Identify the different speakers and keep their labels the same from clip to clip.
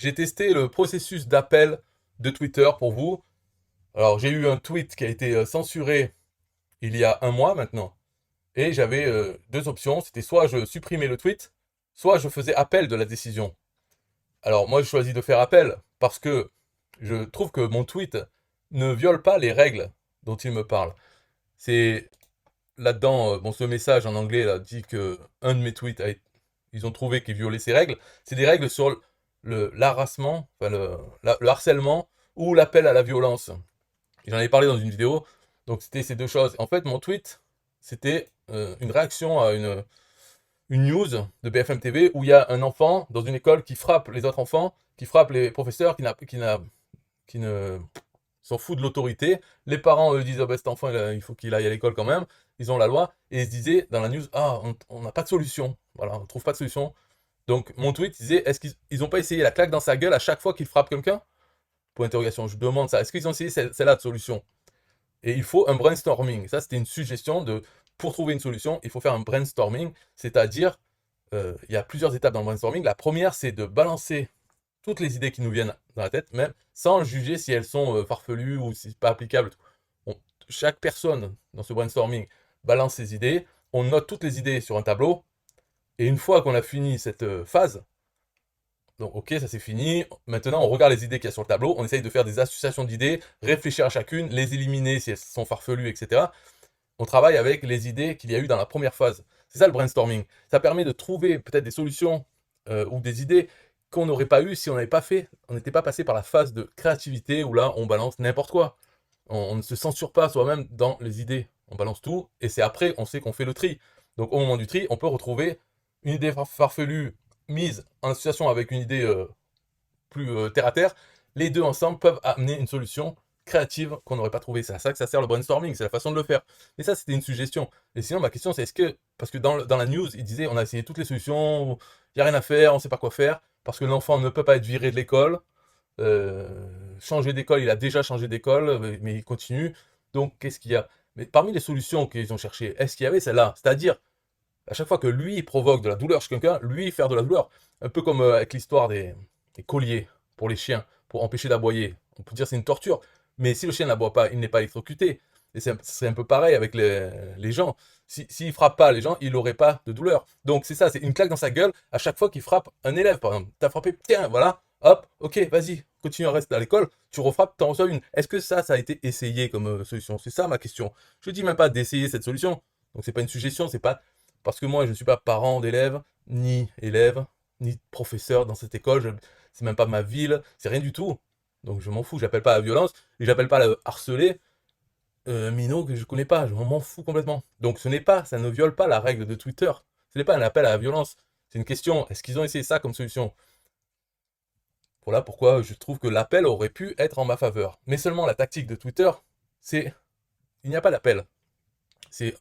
Speaker 1: j'ai testé le processus d'appel de Twitter pour vous. Alors, j'ai eu un tweet qui a été censuré il y a un mois maintenant. Et j'avais deux options. C'était soit je supprimais le tweet, soit je faisais appel de la décision. Alors, moi, je choisis de faire appel parce que je trouve que mon tweet ne viole pas les règles dont il me parle. C'est là-dedans, bon, ce message en anglais là, dit que un de mes tweets ils ont trouvé qu'il violait ces règles. C'est des règles sur l'harassement, enfin le harcèlement ou l'appel à la violence. J'en ai parlé dans une vidéo. Donc c'était ces deux choses. En fait, mon tweet, c'était une réaction à une news de BFM TV où il y a un enfant dans une école qui frappe les autres enfants, qui frappe les professeurs, qui ne s'en fout de l'autorité. Les parents, eux, disent, oh, ben, cet enfant, il faut qu'il aille à l'école quand même. Ils ont la loi. Et ils se disaient dans la news, ah, on n'a pas de solution. Voilà, on ne trouve pas de solution. Donc, mon tweet disait, est-ce qu'ils n'ont pas essayé la claque dans sa gueule à chaque fois qu'ils frappent quelqu'un? Pour interrogation, je demande ça. Est-ce qu'ils ont essayé celle-là de solution? Et il faut un brainstorming. Ça, c'était une suggestion de, pour trouver une solution, il faut faire un brainstorming. C'est-à-dire, il y a plusieurs étapes dans le brainstorming. La première, c'est de balancer toutes les idées qui nous viennent dans la tête, même sans juger si elles sont farfelues ou si c'est pas applicable. On- Chaque personne dans ce brainstorming balance ses idées, on note toutes les idées sur un tableau, et une fois qu'on a fini cette phase, donc ok, ça c'est fini, maintenant on regarde les idées qu'il y a sur le tableau, on essaye de faire des associations d'idées, réfléchir à chacune, les éliminer si elles sont farfelues, etc. On travaille avec les idées qu'il y a eu dans la première phase. C'est ça le brainstorming. Ça permet de trouver peut-être des solutions ou des idées qu'on n'aurait pas eues si on n'avait pas fait, on n'était pas passé par la phase de créativité où là on balance n'importe quoi. On ne se censure pas soi-même dans les idées. On balance tout et c'est après on sait qu'on fait le tri. Donc au moment du tri, on peut retrouver une idée farfelue mise en association avec une idée plus terre à terre. Les deux ensemble peuvent amener une solution créative qu'on n'aurait pas trouvée. C'est à ça que ça sert le brainstorming, c'est la façon de le faire. Et ça, c'était une suggestion. Et sinon, ma question, c'est est-ce que, parce que dans la news, il disait, on a essayé toutes les solutions, il n'y a rien à faire, on ne sait pas quoi faire, parce que l'enfant ne peut pas être viré de l'école, euh, changer d'école, il a déjà changé d'école, mais il continue. Donc, qu'est-ce qu'il y a? Mais parmi les solutions qu'ils ont cherchées, est-ce qu'il y avait celle-là? C'est-à-dire, à chaque fois que lui provoque de la douleur chez quelqu'un, lui faire de la douleur. Un peu comme avec l'histoire des colliers pour les chiens, pour empêcher d'aboyer. On peut dire que c'est une torture, mais si le chien n'aboie pas, il n'est pas électrocuté. Et c'est un peu pareil avec les gens. S'il ne frappe pas les gens, il n'aurait pas de douleur. Donc c'est ça, c'est une claque dans sa gueule à chaque fois qu'il frappe un élève, par exemple. T'as frappé, tiens, voilà, hop, ok, vas-y, continue à rester à l'école, tu refrappes, t'en reçois une. Est-ce que ça a été essayé comme solution? C'est ça ma question. Je ne dis même pas d'essayer cette solution. Donc c'est pas une suggestion, c'est pas parce que moi, je ne suis pas parent d'élèves, ni élève, ni professeur dans cette école. C'est même pas ma ville, c'est rien du tout. Donc je m'en fous, j'appelle pas à la violence, et j'appelle pas à le harceler un minot que je connais pas, je m'en fous complètement. Donc ce n'est pas, ça ne viole pas la règle de Twitter. Ce n'est pas un appel à la violence. C'est une question, est-ce qu'ils ont essayé ça comme solution? Voilà pourquoi je trouve que l'appel aurait pu être en ma faveur. Mais seulement la tactique de Twitter, c'est, il n'y a pas d'appel. C'est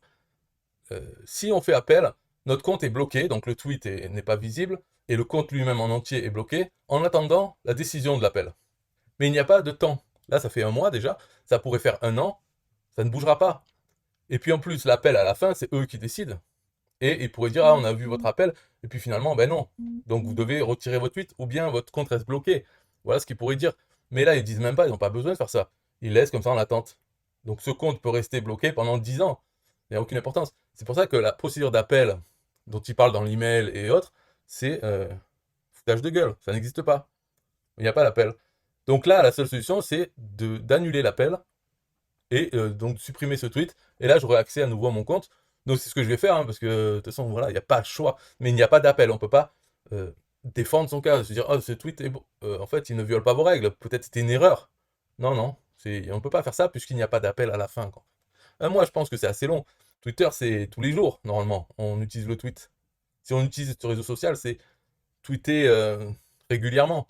Speaker 1: si on fait appel, notre compte est bloqué, donc le tweet n'est pas visible, et le compte lui-même en entier est bloqué, en attendant la décision de l'appel. Mais il n'y a pas de temps. Là, ça fait un mois déjà, ça pourrait faire un an, ça ne bougera pas. Et puis en plus, l'appel à la fin, c'est eux qui décident. Et ils pourraient dire, ah, on a vu votre appel, et puis finalement, ben non. Donc vous devez retirer votre tweet, ou bien votre compte reste bloqué. Voilà ce qu'ils pourraient dire. Mais là, ils disent même pas, ils n'ont pas besoin de faire ça. Ils laissent comme ça en attente. Donc ce compte peut rester bloqué pendant 10 ans. Il n'y a aucune importance. C'est pour ça que la procédure d'appel dont ils parlent dans l'email et autres, c'est foutage de gueule. Ça n'existe pas. Il n'y a pas d'appel. Donc là, la seule solution, c'est d'annuler l'appel et donc supprimer ce tweet. Et là, j'aurai accès à nouveau à mon compte. Donc c'est ce que je vais faire, hein, parce que de toute façon, voilà, il n'y a pas de choix. Mais il n'y a pas d'appel. On ne peut pas euh, défendre son cas, se dire, oh, ce tweet, en fait, il ne viole pas vos règles. Peut-être c'était une erreur. Non, non, on ne peut pas faire ça puisqu'il n'y a pas d'appel à la fin, quoi. Moi, je pense que c'est assez long. Twitter, c'est tous les jours, normalement. On utilise le tweet. Si on utilise ce réseau social, c'est tweeter régulièrement.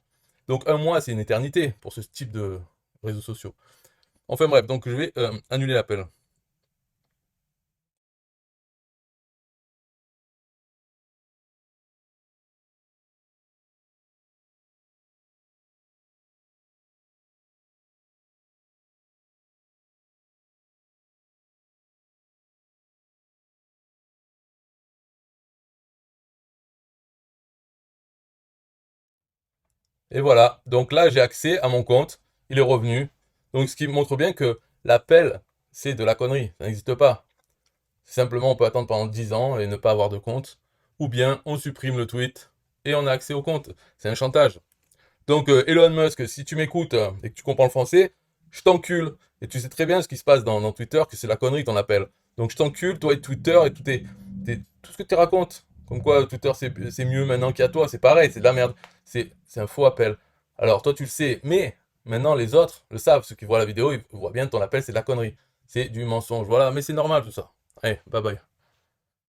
Speaker 1: Donc un mois, c'est une éternité pour ce type de réseaux sociaux. Enfin bref, donc je vais annuler l'appel. Et voilà. Donc là, j'ai accès à mon compte. Il est revenu. Donc ce qui montre bien que l'appel, c'est de la connerie. Ça n'existe pas. Simplement, on peut attendre pendant 10 ans et ne pas avoir de compte. Ou bien, on supprime le tweet et on a accès au compte. C'est un chantage. Donc, Elon Musk, si tu m'écoutes et que tu comprends le français, je t'encule. Et tu sais très bien ce qui se passe dans Twitter, que c'est la connerie ton appel. Donc, je t'encule, toi et Twitter, et tout ce que tu racontes. Comme quoi, Twitter, c'est mieux maintenant qu'il y a toi. C'est pareil, c'est de la merde. C'est un faux appel. Alors, toi, tu le sais, mais maintenant, les autres le savent. Ceux qui voient la vidéo, ils voient bien ton appel, c'est de la connerie. C'est du mensonge. Voilà, mais c'est normal tout ça. Allez, bye bye.